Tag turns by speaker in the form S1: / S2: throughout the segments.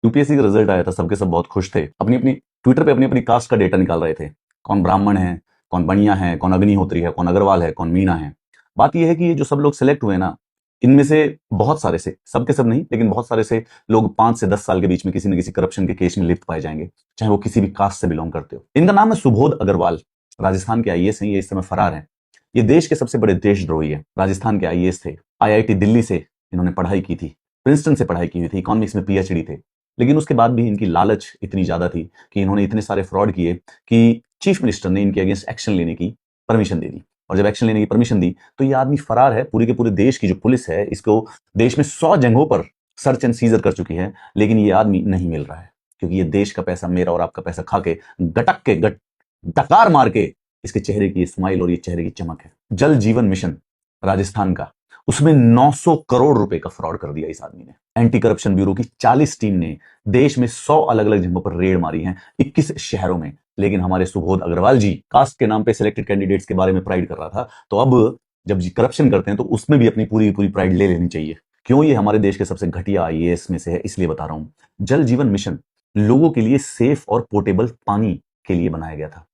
S1: UPSC का result आया था, सबके सब बहुत खुश थे। अपनी अपनी ट्विटर पे अपनी अपनी कास्ट का डेटा निकाल रहे थे, कौन ब्राह्मण है, कौन बनिया है, कौन अग्निहोत्री है, कौन अग्रवाल है, कौन मीणा है। बात यह है कि ये जो सब लोग सिलेक्ट हुए ना, इनमें से बहुत सारे से, सबके सब नहीं लेकिन बहुत सारे से लोग 5 से 10 साल के बीच में किसी न किसी करप्शन के केस में लिप्त पाए जाएंगे, चाहे वो किसी भी कास्ट से बिलोंग करते हो। इनका नाम है सुबोध अग्रवाल। राजस्थान के आईएएस हैं, ये इस समय फरार हैं। ये देश के सबसे बड़े देशद्रोही है। राजस्थान के आईएएस थे, आईआईटी दिल्ली से इन्होंने पढ़ाई की थी, प्रिंसटन से पढ़ाई की हुई थी, इकोनॉमिक्स में पीएचडी थे। लेकिन उसके बाद भी इनकी लालच इतनी ज्यादा थी कि इन्होंने इतने सारे फ्रॉड किए कि चीफ मिनिस्टर ने इनके अगेंस्ट एक्शन लेने की परमिशन दे दी। और जब एक्शन लेने की परमिशन दी तो ये आदमी फरार है। पूरे के पूरे देश की जो पुलिस है, इसको देश में 100 जगहों पर सर्च एंड सीजर कर चुकी है, लेकिन ये आदमी नहीं मिल रहा है। क्योंकि ये देश का पैसा, मेरा और आपका पैसा खा के, गटक के डकार मार के, इसके चेहरे की स्माइल और ये चेहरे की चमक है। जल जीवन मिशन राजस्थान का, उसमें 900 करोड़ रुपए का फ्रॉड कर दिया इस आदमी ने। एंटी करप्शन ब्यूरो की 40 टीम ने देश में 100 अलग अलग जगहों पर रेड मारी है, 21 शहरों में। लेकिन हमारे सुबोध अग्रवाल जी कास्ट के नाम पे सिलेक्टेड कैंडिडेट्स के बारे में प्राइड कर रहा था, तो अब जब जी करप्शन करते हैं तो उसमें भी अपनी पूरी पूरी प्राइड ले लेनी चाहिए। क्यों ये हमारे देश के सबसे घटिया आईएएस में से है, इसलिए बता रहा हूं। जल जीवन मिशन लोगों के लिए सेफ और पोर्टेबल पानी के लिए बनाया गया था।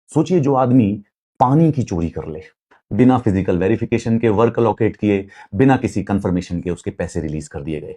S1: सोचिए, जो आदमी पानी की चोरी कर ले, बिना फिजिकल वेरिफिकेशन के वर्क अलोकेट किए, बिना किसी कंफर्मेशन के उसके पैसे रिलीज कर दिए गए।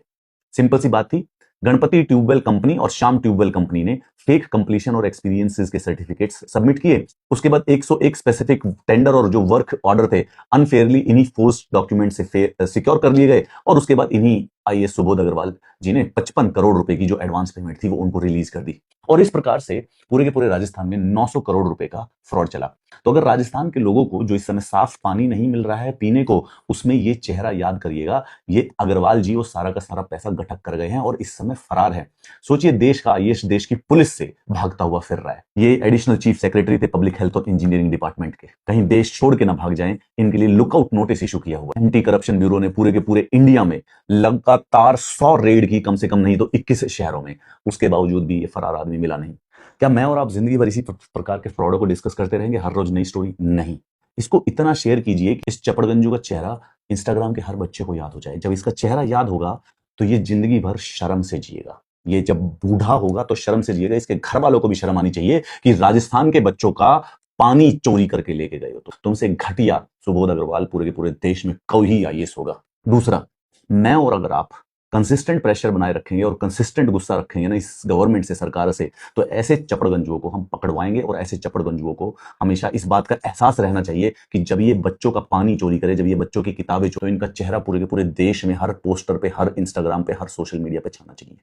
S1: सिंपल सी बात थी, गणपति ट्यूबवेल कंपनी और श्याम ट्यूबवेल कंपनी ने फेक कंप्लीशन और एक्सपीरियंसेस के सर्टिफिकेट्स सबमिट किए। उसके बाद 101 स्पेसिफिक टेंडर और जो वर्क ऑर्डर थे अनफेयरली इन्हीं फोर्स डॉक्यूमेंट से सिक्योर कर लिए गए। और उसके बाद इन्हीं आईएएस सुबोध अग्रवाल जी ने 55 करोड़ रुपए की जो एडवांस पेमेंट थी वो उनको रिलीज कर दी। और इस प्रकार से पूरे के पूरे राजस्थान में 900 करोड़ रुपए का फ्रॉड चला। तो अगर राजस्थान के लोगों को जो इस समय साफ पानी नहीं मिल रहा है पीने को, उसमें ये चेहरा याद करिएगा, ये अग्रवाल जी वो सारा का सारा पैसा गठक कर गए हैं और इस समय फरार है। सोचिए, देश का आईएएस देश की पुलिस से भागता हुआ फिर रहा है। ये एडिशनल चीफ सेक्रेटरी थे पब्लिक हेल्थ और इंजीनियरिंग डिपार्टमेंट के, कहीं देश छोड़ के ना भाग जाएं, इनके लिए लुकआउट नोटिस इशू किया हुआ। एंटी करप्शन ब्यूरो ने पूरे के पूरे इंडिया में लगातार 100 रेड की, कम से कम नहीं तो 21 शहरों में। उसके बावजूद भी ये फरार आदमी मिला नहीं। क्या मैं और आप जिंदगी भर इसी प्रकार के फ्रॉडों को डिस्कस करते रहेंगे, हर रोज नई स्टोरी? नहीं। इसको इतना शेयर कीजिए कि इस चपड़गंजू का चेहरा इंस्टाग्राम के हर बच्चे को याद हो जाए। जब इसका चेहरा याद होगा तो ये जिंदगी भर शर्म से जिएगा। ये जब बूढ़ा होगा तो शर्म से जिएगा। इसके घर वालों को भी शर्म आनी चाहिए कि राजस्थान के बच्चों का पानी चोरी करके लेके गए हो। तो तुमसे घटिया सुबोध अग्रवाल पूरे के पूरे देश में कोई ही आईएएस होगा। दूसरा, मैं और अगर आप कंसिस्टेंट प्रेशर बनाए रखेंगे और कंसिस्टेंट गुस्सा रखेंगे ना इस गवर्नमेंट से, सरकार से, तो ऐसे चपड़गंजुओं को हम पकड़वाएंगे। और ऐसे चपड़गंजुओं को हमेशा इस बात का एहसास रहना चाहिए कि जब ये बच्चों का पानी चोरी करे, जब ये बच्चों की किताबें चोरी, तो इनका चेहरा पूरे के पूरे देश में हर पोस्टर पे, हर इंस्टाग्राम पे, हर सोशल मीडिया पे छाना चाहिए।